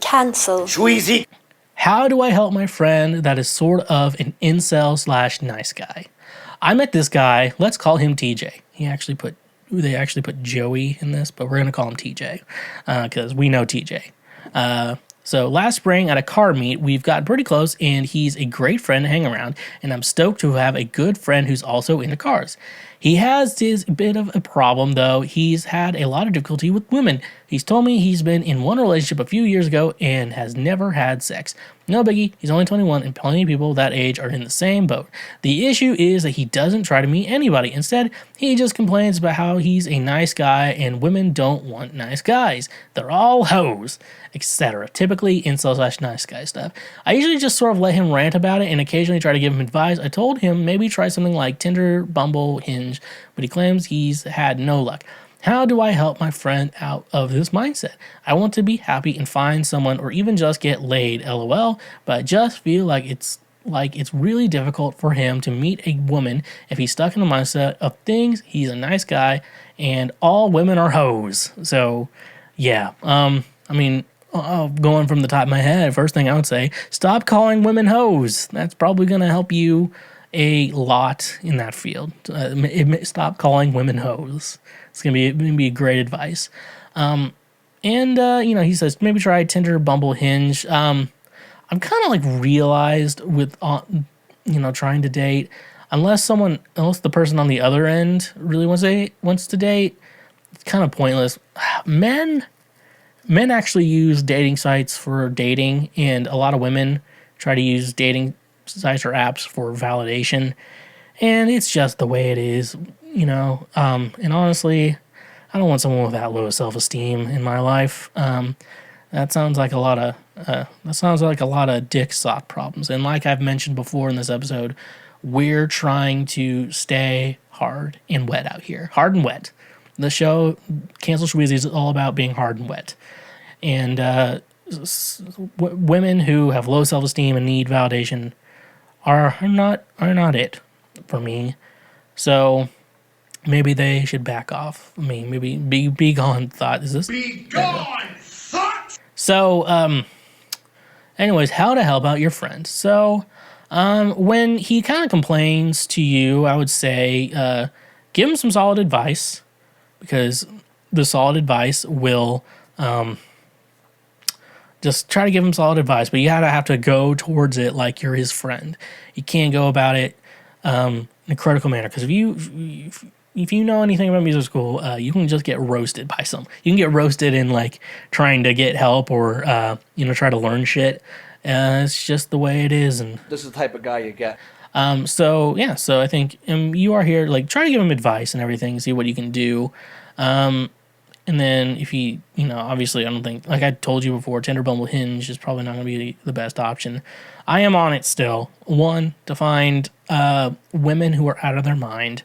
Cancel. Schweezy. How do I help my friend that is sort of an incel / nice guy? I met this guy. Let's call him TJ. They actually put Joey in this, but we're gonna call him TJ because we know TJ. So last spring at a car meet, we've gotten pretty close, and he's a great friend to hang around, and I'm stoked to have a good friend who's also into cars. He has his bit of a problem, though. He's had a lot of difficulty with women. He's told me he's been in one relationship a few years ago and has never had sex. No biggie, he's only 21, and plenty of people that age are in the same boat. The issue is that he doesn't try to meet anybody. Instead, he just complains about how he's a nice guy and women don't want nice guys. They're all hoes, etc. Typically incel / nice guy stuff. I usually just sort of let him rant about it and occasionally try to give him advice. I told him maybe try something like Tinder, Bumble, Hinge, but he claims he's had no luck. How do I help my friend out of this mindset? I want to be happy and find someone or even just get laid, lol, but I just feel like it's really difficult for him to meet a woman if he's stuck in the mindset of things. He's a nice guy and all women are hoes. So yeah, going from the top of my head, first thing I would say, stop calling women hoes. That's probably going to help you a lot in that field. Stop calling women hoes. It's going to be great advice. He says maybe try Tinder, Bumble, Hinge. I'm kind of like realized with, trying to date, unless the person on the other end really wants to date, it's kind of pointless. Men actually use dating sites for dating, and a lot of women try to use dating sites or apps for validation, and it's just the way it is, and honestly, I don't want someone with that low self-esteem in my life. That sounds like a lot of dick sock problems, and like I've mentioned before in this episode, we're trying to stay hard and wet out here. Hard and wet. The show Cancel Schweezy is all about being hard and wet. And women who have low self-esteem and need validation are not it for me. So maybe they should back off. I mean, maybe be gone. Thought is this? Be gone. Thought. So, anyways, how to help out your friend. So, when he kind of complains to you, I would say, give him some solid advice, because the solid advice will, just try to give him solid advice, but you have to go towards it like you're his friend. You can't go about it in a critical manner, because if you know anything about music school, you can just get roasted by some. You can get roasted in like trying to get help or try to learn shit. It's just the way it is, and this is the type of guy you get. So I think you are here, like, try to give him advice and everything, see what you can do. And then if he, obviously I don't think, like I told you before, Tinder, Bumble, Hinge is probably not going to be the best option. I am on it still. One, to find women who are out of their mind.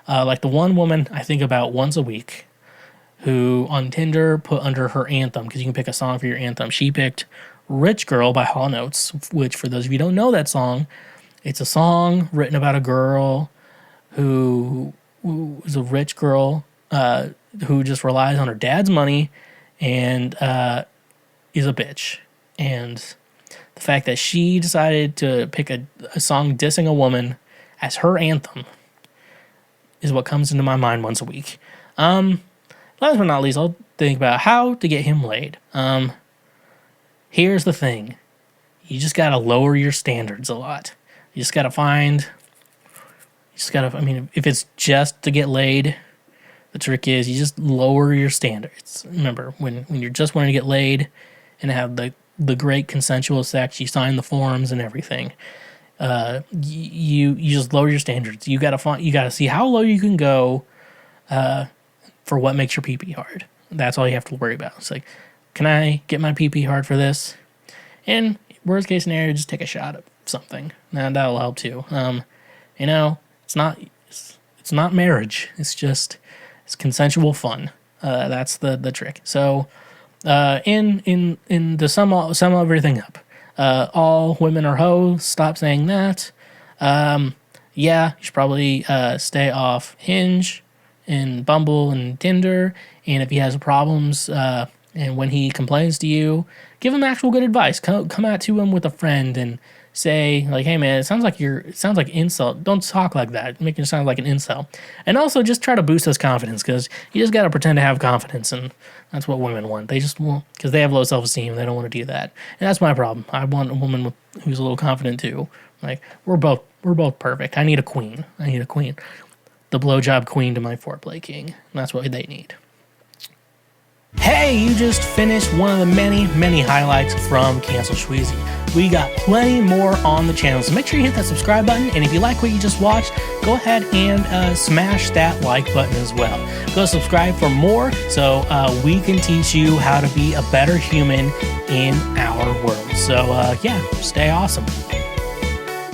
Like the one woman I think about once a week who on Tinder put under her anthem, because you can pick a song for your anthem. She picked Rich Girl by Hall Notes, which for those of you who don't know that song, it's a song written about a girl who is a rich girl who just relies on her dad's money and is a bitch. And the fact that she decided to pick a song dissing a woman as her anthem is what comes into my mind once a week. Last but not least, I'll think about how to get him laid. Here's the thing. You just got to lower your standards a lot. You just got to if it's just to get laid, the trick is you just lower your standards. Remember, when you're just wanting to get laid and have the great consensual sex, you sign the forms and everything. You just lower your standards. You gotta see how low you can go for what makes your pee-pee hard. That's all you have to worry about. It's like, can I get my pee-pee hard for this? And worst case scenario, just take a shot of something. Now that'll help too. It's not marriage. It's consensual fun. That's the trick. So, in to sum everything up, all women are hoes. Stop saying that. You should probably stay off Hinge and Bumble and Tinder. And if he has problems, and when he complains to you, give them actual good advice. Come out to them with a friend and say like, hey man, it sounds like incel. Don't talk like that. Make it sound like an incel. And also just try to boost his confidence, because you just got to pretend to have confidence, and that's what women want. They just want, because they have low self-esteem. They don't want to do that. And that's my problem. I want a woman who's a little confident too. Like, we're both perfect. I need a queen. The blowjob queen to my foreplay king. And that's what they need. Hey, you just finished one of the many, many highlights from Cancel Schweezy. We got plenty more on the channel, so make sure you hit that subscribe button, and if you like what you just watched, go ahead and smash that like button as well. Go subscribe for more, so we can teach you how to be a better human in our world. So yeah, stay awesome.